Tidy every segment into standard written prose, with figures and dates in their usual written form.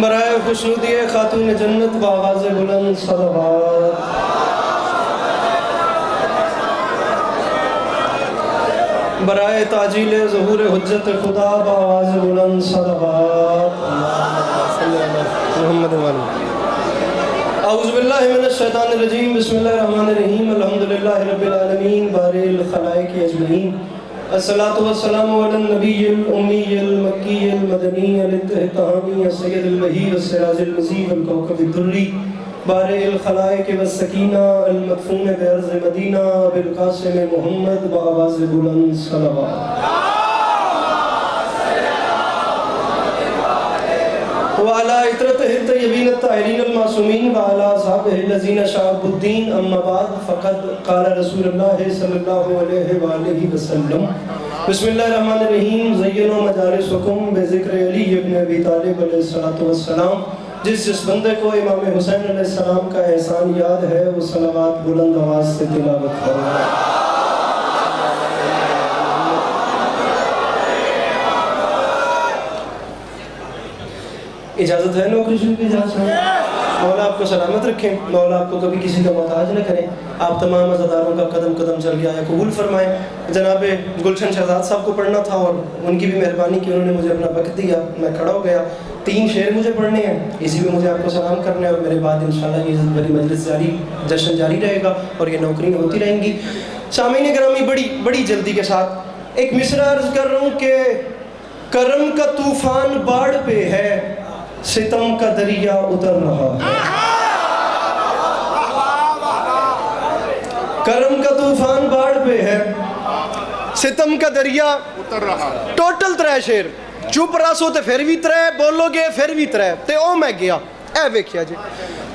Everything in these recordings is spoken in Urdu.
برائے خوشنودی خاتون جنت بآواز بلند صلوات. برائے تاجیل ظہور حجت خدا بآواز بلند صلوات. محمد اعوذ باللہ من الشیطان الرجیم. بسم اللہ الرحمن الرحیم. الحمدللہ رب العالمین بارئ الخلائق اجمعین. الصلاۃ والسلام علی النبی الامی المکی المدنی الاطہامی السید البہی والسراج المضیء والکوکب الدری بارئ الخلائق والسکینہ المدفون بارض مدینہ بالقاسم محمد بآواز بلند صلوات. وعلى عطرته الطيبين الطاهرين المعصومين وعلى أصحابه الذين شعبوا الدين. أما بعد فقد قال رسول الله صلى الله عليه وآله وسلم. بسم الله الرحمن الرحيم. زينوا مجالسكم بذكر علي بن أبي طالب علیہ الصلوۃ والسلام. جس بندے کو امام حسین علیہ السلام کا احسان یاد ہے وہ صلوات بلند آواز سے تلاوت کرے. اجازت ہے نوکری شروع کی اجازت ہے. مولا آپ کو سلامت رکھیں. مولا آپ کو کبھی کسی کا محتاج نہ کریں. آپ تمام عزاداروں کا قدم قدم چل کے آیا قبول فرمائیں. جناب گلشن شہزاد صاحب کو پڑھنا تھا اور ان کی بھی مہربانی کہ انہوں نے مجھے اپنا وقت دیا. میں کھڑا ہو گیا. 3 شعر مجھے پڑھنے ہیں. اسی میں مجھے آپ کو سلام کرنا ہے اور میرے بعد انشاءاللہ یہ عزت بھری مجلس جاری جشن جاری رہے گا اور یہ نوکریاں ہوتی رہیں گی. سامعین گرامی بڑی جلدی کے ساتھ ایک مصرع عرض کر رہا ہوں کہ کرم کا طوفان باڑ پہ ہے ستم کا دریا اتر رہا ہے. کرم کا طوفان باڑ پہ ہے ستم کا دریا اتر رہا ہے. ٹوٹل 3 شعر. چپ راسو تے پھر بھی 3 بولو گے پھر بھی 3 تے او میں گیا. اے ویکھیا جی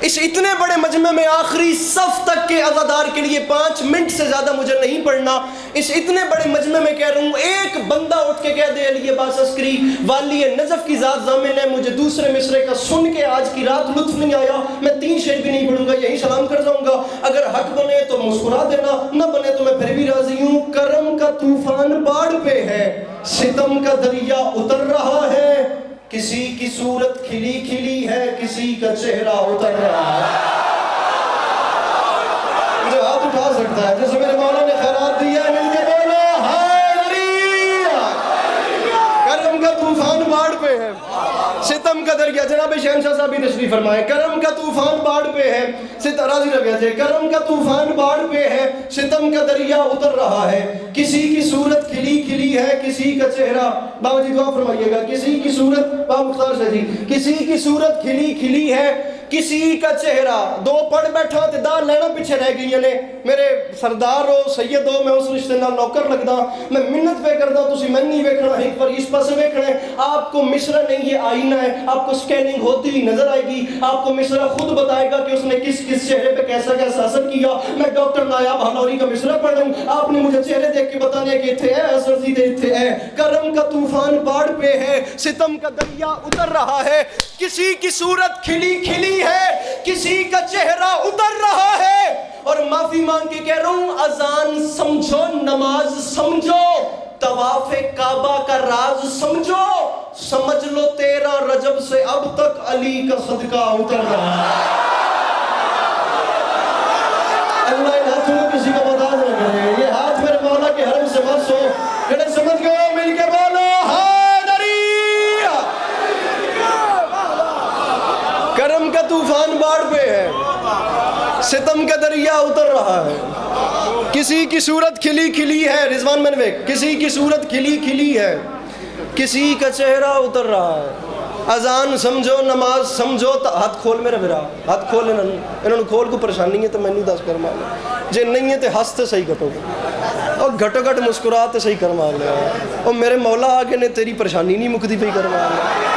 اس اتنے بڑے مجمع میں آخری صف تک کے عزادار کے لیے 5 منٹ سے زیادہ مجھے نہیں پڑھنا. اس اتنے بڑے مجمع میں کہہ رہا ہوں ایک بندہ اٹھ کے کہہ دے علی عباس عسکری والی نجف کی ذات ضامن ہے مجھے دوسرے مصرے کا سن کے آج کی رات لطف نہیں آیا میں 3 شعر بھی نہیں پڑھوں گا یہی سلام کر جاؤں گا. اگر حق بنے تو مسکرا دینا نہ بنے تو میں پھر بھی راضی ہوں. کرم کا طوفان باڑ پہ ہے ستم کا دریا اتر رہا ہے. کسی کی صورت کھلی کھلی ہے کسی کا چہرہ اتر رہا ہے. مجھے ہاتھ اٹھا سکتا ہے جیسے میرے مولا نے خیرات دیا ہے مل کے بولو ہائے. کرم کا طوفان باڑ پہ ہے ستم کا دریا. جناب شہنشاہ صاحب بھی تشریف فرمائے. کرم کا طوفان باڑ پہ ہے راضی ربیہ جی. کرم کا طوفان باڑ پہ ہے ستم کا دریا اتر رہا ہے. کسی کی صورت کھلی کھلی ہے کسی کا چہرہ. بابا جی دعا فرمائیے گا. کسی کی صورت بابا مختار سے جی کسی کی صورت کھلی کھلی ہے کسی کا چہرہ. 2 پڑھ بیٹھا تے دار لینا پیچھے رہ گئی نے. میرے سردار ہو سید ہو میں اس رشتے نال نوکر لگدا میں منت پہ کردا تسی میں نہیں ویکھنا ایک پر اس پاس ویکھنا ہے. آپ کو مصرع نہیں یہ آئینہ ہے. آپ کو سکیننگ ہوتی ہوئی نظر آئے گی. آپ کو مصرع خود بتائے گا کہ اس نے کس کس چہرے پہ کیسا کیسا اثر کیا. میں ڈاکٹر نایاب ہلوری کا مصرع پڑھ رہا ہوں. آپ نے مجھے چہرے دیکھ کے بتانے کہ اتھے ہے اثر سیدھے اتھے ہے. کرم کا طوفان باڑ پہ ہے ستم کا دریا اتر رہا ہے. کسی کی صورت کھلی کھلی ہے کسی کا چہرہ اتر رہا ہے. اور معافی مانگ کے کہہ رہا ہوں اذان سمجھو نماز سمجھو طواف کعبہ کا راز سمجھو. سمجھ لو 13 رجب سے اب تک علی کا صدقہ اتر رہا ہے. اللہ ان ہاتھوں کو کسی کا محتاج نہ کرے. یہ ہاتھ میرے مولا کے حرم سے مت سو جڑے سمجھ گئے مل کے بولو حیدری. کرم کا طوفان باڑ پہ ہے ستم کا دریا اتر رہا ہے. کسی کی صورت کھلی کھلی ہے رضوان منویک کسی کی صورت کھلی کھلی ہے کسی کا چہرہ اتر رہا ہے. اذان سمجھو نماز سمجھو. ہاتھ کھول میرا بھرا ہاتھ کھول. انہوں کھول کو پریشانی ہے تو میں نہیں دس کر مار جے نہیں ہے تو ہس تو صحیح گھٹو اور گھٹو گھٹ مسکرا تو صحیح کر مار لیا. اور میرے مولا آ کے نے تیری پریشانی نہیں مکتی پئی کر مار لیا.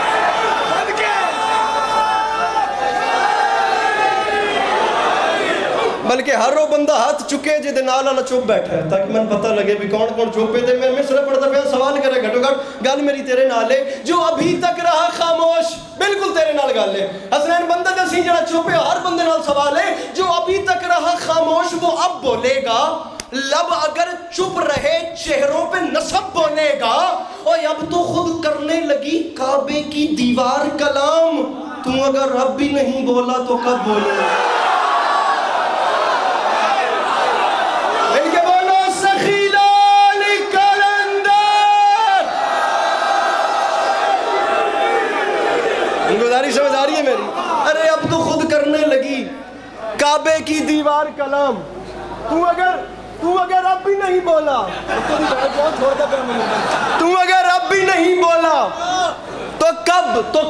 بلکہ ہر وہ بندہ ہاتھ چکے جے دے نال والا چپ بیٹھا ہے تاکہ میں پتہ لگے بھی کون کون چپ پہ. میں مصرع پڑھتا پیا سوال کرے گھٹو گھٹ گل میری تیرے نال ہے جو ابھی تک رہا خاموش بالکل تیرے نال گل ہے. حسنین بندہ دسی جڑا چپ ہے ہر بندے نال سوال ہے جو ابھی تک رہا خاموش وہ اب بولے گا. لب اگر چپ رہے چہروں پہ نصب بولے گا. اور اب تو خود کرنے لگی کعبے کی دیوار کلام. تو اگر اب بھی نہیں بولا تو کب بولوں؟ مل کے بولو سخی لال کلندر. گزارش سمجھ آ رہی ہے میری؟ ارے اب تو خود کرنے لگی کعبے کی دیوار کلام. تو اگر اب بھی نہیں بولا تو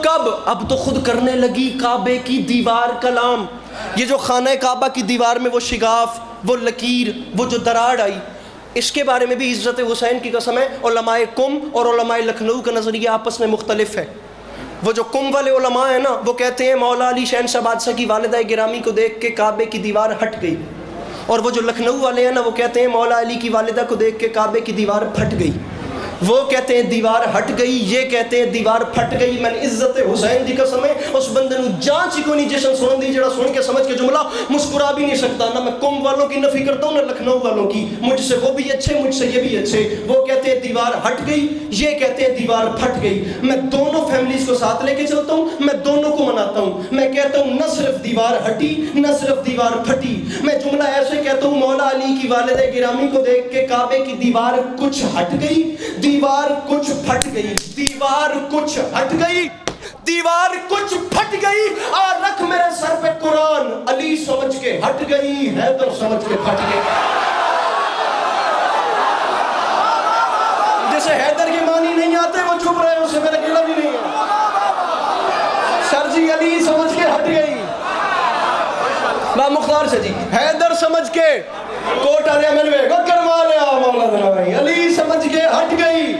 کب اب تو خود کرنے لگی کعبے کی دیوار کلام. یہ جو خانہ کعبہ کی دیوار میں وہ شگاف، وہ لکیر، وہ جو دراڑ آئی، اس کے بارے میں بھی عزت حسین کی قسم ہے علماء کم اور علماء لکھنؤ کا نظریہ آپس میں مختلف ہے. وہ جو کم والے علماء ہیں نا، وہ کہتے ہیں مولا علی شہنشاہ بادشاہ کی والدہ گرامی کو دیکھ کے کعبے کی دیوار ہٹ گئی، اور وہ جو لکھنؤ والے ہیں نا، وہ کہتے ہیں مولا علی کی والدہ کو دیکھ کے کعبے کی دیوار پھٹ گئی. وہ کہتے ہیں دیوار ہٹ گئی، یہ کہتے ہیں دیوار پھٹ گئی. میں نے عزت حسین دی قسم ہے اس بندے نو جانچ کو نہیں جشن سن دی جڑا سن کے سمجھ کے جملہ مسکرا بھی نہیں سکتا. نہ میں کم والوں کی نفی کرتا ہوں نہ لکھنؤ والوں کی، مجھ سے وہ بھی اچھے، مجھ سے یہ بھی اچھے. وہ کہتے ہیں دیوار ہٹ گئی، یہ کہتے ہیں دیوار پھٹ گئی. میں دونوں فیملیز کو ساتھ لے کے چلتا ہوں، میں دونوں کو مناتا ہوں. میں کہتا ہوں نہ صرف دیوار ہٹی نہ صرف دیوار پھٹی. میں جملہ ایسے کہتا ہوں مولا علی کی والدہ گرامی کو دیکھ کے کعبے کی دیوار کچھ ہٹ گئی، دیوار کچھ پھٹ گئی، دیوار کچھ ہٹ گئی، دیوار کچھ پھٹ گئی. اور رکھ میرے سر پہ قرآن، علی سمجھ کے ہٹ گئی، حیدر سمجھ کے پھٹ گئی. جسے حیدر کے معنی نہیں آتے وہ چپ رہے، اسے میرا گلہ بھی نہیں ہے. سر جی علی سمجھ کے ہٹ گئی. با مختار سے جی حیدر سمجھ کے کوٹ آ رہے میں کروا لیا مولانا بھائی، علی سمجھ کے ہٹ گئی.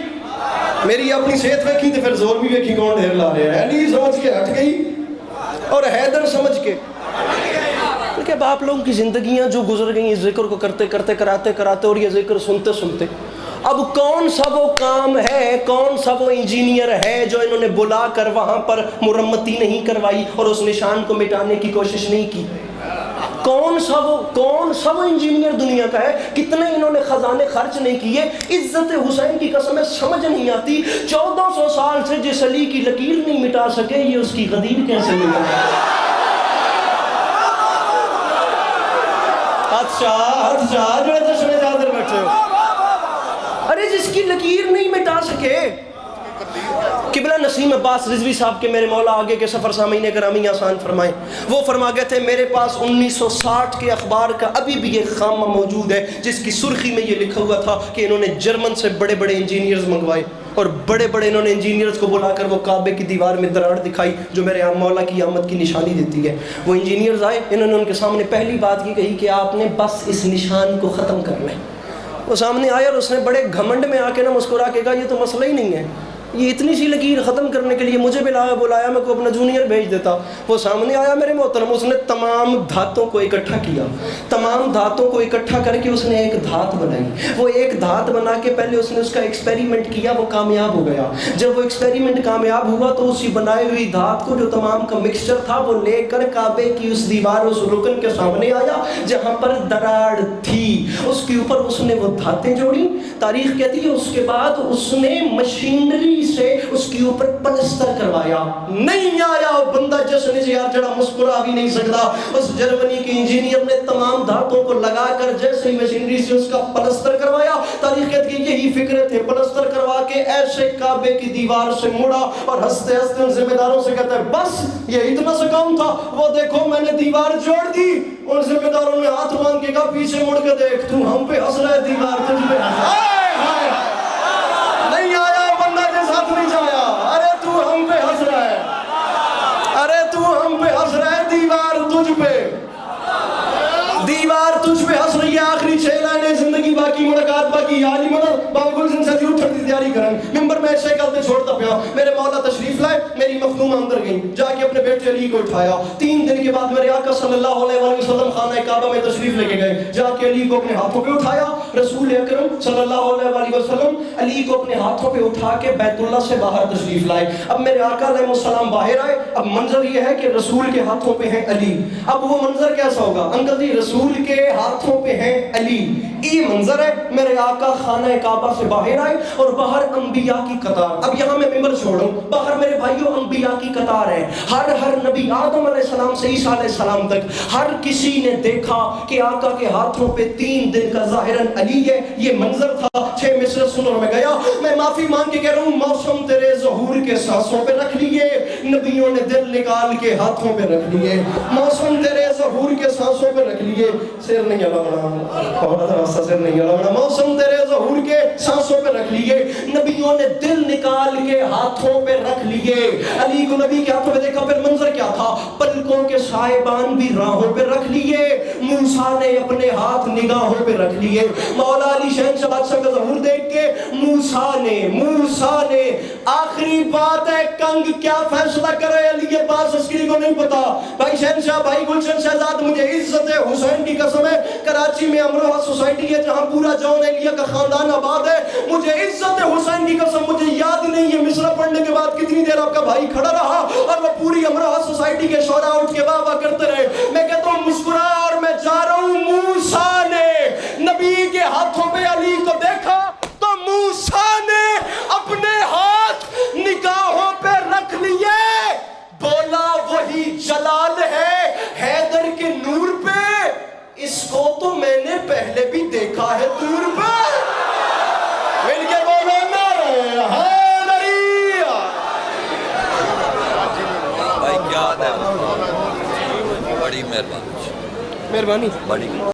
میری اپنی صحت ویکھی تو پھر زور بھی ویکھی کون ڈھیر لا رہے ہیں. علی سمجھ کے ہٹ گئی اور حیدر سمجھ کے. کہ باپ لوگوں کی زندگیاں جو گزر گئی ذکر کو کرتے کرتے کراتے کراتے اور یہ ذکر سنتے سنتے، اب کون سا وہ کام ہے، کون سا وہ انجینئر ہے جو انہوں نے بلا کر وہاں پر مرمتی نہیں کروائی اور اس نشان کو مٹانے کی کوشش نہیں کی؟ کون سا وہ انجینئر دنیا کا ہے؟ کتنے انہوں نے خزانے خرچ نہیں کیے؟ عزت حسین کی قسم ہے سمجھ نہیں آتی 1400 سال سے جس علی کی لکیر نہیں مٹا سکے یہ اس کی غدیر کیسے مٹا؟ اچھا جو جشن جادر بیٹھے ہو، ارے جس کی لکیر نہیں مٹا سکے. قبلہ نسیم عباس رضوی صاحب کے میرے مولا آگے کے سفر سامعین گرامی آسان فرمائیں. وہ فرما گئے تھے میرے پاس 1960 کے اخبار کا ابھی بھی ایک خامہ موجود ہے جس کی سرخی میں یہ لکھا ہوا تھا کہ انہوں نے جرمن سے بڑے بڑے انجینئرز منگوائے اور بڑے بڑے انہوں نے انجینئرز کو بلا کر وہ کعبے کی دیوار میں دراڑ دکھائی جو میرے مولا کی آمد کی نشانی دیتی ہے. وہ انجینئرز آئے، انہوں نے ان کے سامنے پہلی بات یہ کہی کہ آپ نے بس اس نشان کو ختم کرنا ہے. وہ سامنے آیا اور اس نے بڑے گھمنڈ میں آ کے مسکرا کے کہا یہ تو مسئلہ ہی نہیں ہے، یہ اتنی سی لکیر ختم کرنے کے لیے مجھے بلایا میں کو اپنا جونیئر بھیج دیتا. وہ سامنے آیا میرے محترم، اس نے تمام دھاتوں کو اکٹھا کیا، تمام دھاتوں کو اکٹھا کر کے اس نے ایک دھات بنائی. وہ ایک دھات بنا کے پہلے اس نے اس کا ایکسپیریمنٹ کیا، وہ کامیاب ہو گیا. جب وہ ایکسپیریمنٹ کامیاب ہوا تو اسی بنائی ہوئی دھات کو جو تمام کا مکسچر تھا وہ لے کر کعبے کی اس دیوار اس رکن کے سامنے آیا جہاں پر دراڑ تھی. اس کے اوپر اس نے وہ دھاتیں جوڑی. تاریخ کہتی ہے اس کے بعد اس نے مشینری سے اس کے اوپر پلسٹر کروایا. نہیں آیا وہ بندہ جشن سے یار جڑا مسکرا بھی نہیں سکتا. اس جرمنی کے انجینئر نے تمام دھاتوں کو لگا کر جیسے مشینری سے اس کا پلسٹر کروایا. تاریخ کہتی ہے یہی فکرے تھے، پلسٹر کروا کے ایسے کعبے کی دیوار سے مڑا اور ہنستے ہنستے ان ذمہ داروں سے کہتا ہے بس یہ اتنا سا کام تھا، وہ دیکھو میں نے دیوار جوڑ دی. ان ذمہ داروں نے ہاتھ باندھ کے کہا پیچھے مڑ کے دیکھ، تو ہم پہ ہنس رہا ہے، دیوار تجھ پہ ہنس رہا ہے. نہیں آیا بندہ کے ساتھ نہیں جایا. ارے تو ہم پہ ہنس رہا ہے، ارے تو ہم پہ ہنس رہا ہے، دیوار تجھ پہ ہنس رہی ہے. آخری 6 لائنیں زندگی باقی ملاقات باقی یاری مدد باقل سے سجی اٹھن دی تیاری کرن. ممبر میں ایسے کرتے چھوڑتا پیا. میرے مولا تشریف لائے، میری مخدوم اندر گئی، جا کے اپنے بیٹے علی کو اٹھایا. 3 دن کے بعد میرے آقا صلی اللہ علیہ وسلم خانہ کعبہ میں تشریف لے کے گئے. جا کے علی کو اپنے ہاتھوں پہ اٹھایا. رسول اکرم صلی اللہ علیہ وسلم علی کو اپنے ہاتھوں پہ اٹھا کے بیت اللہ سے باہر تشریف لائے. اب میرے آقا علیہ السلام باہر آئے. اب منظر یہ ہے کہ رسول کے ہاتھوں پہ ہے علی. اب وہ منظر کیسا ہوگا؟ انکل جی رسول کے ہاتھوں پہ ہے علی، یہ منظر ہے. میرے آقا خانہ کعبہ سے باہر آئے اور باہر انبیاء کی قطار. اب یہاں میں ممبر چھوڑوں, باہر میرے بھائیوں انبیاء کی قطار ہے. ہر نبی آدم علیہ السلام سے عیسیٰ علیہ السلام تک ہر کسی نے دیکھا کہ آقا کے ہاتھوں پہ 3 دن کا ظاہراً علی ہے. یہ منظر تھا. 6 مصرع سنو, میں گیا, میں معافی مانگ کے کہہ رہا ہوں, موسم تیرے ظہور کے سانسوں پہ رکھ لیے, نبیوں نے دل نکال کے ہاتھوں پہ رکھ لیے. موسم تیرے ظہور کے سانسوں پہ رکھ لیے. سر نہیں ہلانا, بہت راستہ سر نہیں ہلانا. موسم تیرے ظہور کے سانسوں پہ رکھ لیے, نبیوں نے دل نکال کے ہاتھوں پہ رکھ لیے. علی کو نبی کے ہاتھوں پہ دیکھا, پھر منظر کیا تھا؟ پلکوں کے سائبان بھی راہوں پہ رکھ لیے. موسیٰ نے اپنے ہاتھ نگاہوں پہ رکھ لیے. مولا علی شہنشاہ بادشاہ کا ظہور دیکھ کے موسیٰ نے آخری بات ہے, کنگ کیا فیصلہ کرے علی عباس عسکری کو نہیں پتا. بھائی شہنشاہ, بھائی گلشن شہزاد, مجھے عزت حسین کی قسم ہے, کراچی میں امروہہ سوسائٹی ہے جہاں پورا جون ایلیا کا خاندان آباد ہے, مجھے عزت حسین کی قسم مجھے یاد نہیں ہے مصرع پڑھنے کے بعد کتنی دیر آپ کا بھائی کھڑا رہا اور وہ پوری امروہہ سوسائٹی کے شعراء اٹھ کے واہ واہ کرتے رہے. میں کہتا ہوں مسکرا اور میں جا رہا ہوں. موسیٰ نے نبی کے ہاتھوں پہ علی کو دیکھا تو موسیٰ نے اپنے ہاتھ نگاہوں پہ رکھ لیے. بولا وہی جلال ہے حیدر کے نور پہ, اس کو تو میں نے پہلے بھی دیکھا ہے دور پہ. مل کے بولو نعرہ حیدری. بھائی کیا بات ہے, بڑی مہربانی مہربانی. بڑی